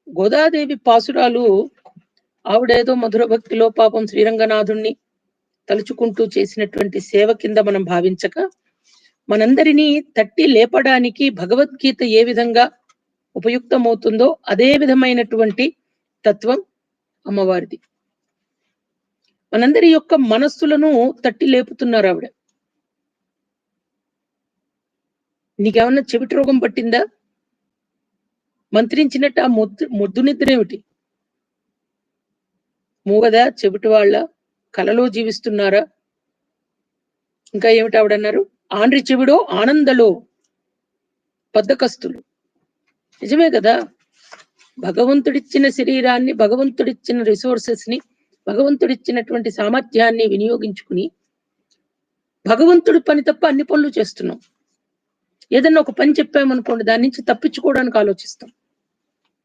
గోదాదేవి పాసురాలు ఆవిడేదో మధుర భక్తిలో పాపం శ్రీరంగనాథుణ్ణి తలుచుకుంటూ చేసినటువంటి సేవ కింద మనం భావించక, మనందరినీ తట్టి లేపడానికి భగవద్గీత ఏ విధంగా ఉపయుక్తమవుతుందో అదే విధమైనటువంటి తత్వం అమ్మవారిది. మనందరి యొక్క మనస్సులను తట్టి లేపుతున్నారు ఆవిడ. నీకేమన్నా చెవిటి రోగం పట్టిందా? మంత్రించినట్టు ఆ మొద్దు నిద్ర ఏమిటి? మూగదా? చెవిటి వాళ్ళ? కలలో జీవిస్తున్నారా? ఇంకా ఏమిటి ఆవిడన్నారు? ఆండ్రి చెవిడో ఆనందలో బద్ధకస్తులు. నిజమే కదా. భగవంతుడిచ్చిన శరీరాన్ని, భగవంతుడిచ్చిన రిసోర్సెస్ ని, భగవంతుడిచ్చినటువంటి సామర్థ్యాన్ని వినియోగించుకుని భగవంతుడి పని తప్ప అన్ని పనులు చేస్తున్నాం. ఏదన్నా ఒక పని చెప్పామనుకోండి, దాని నుంచి తప్పించుకోవడానికి ఆలోచిస్తాం.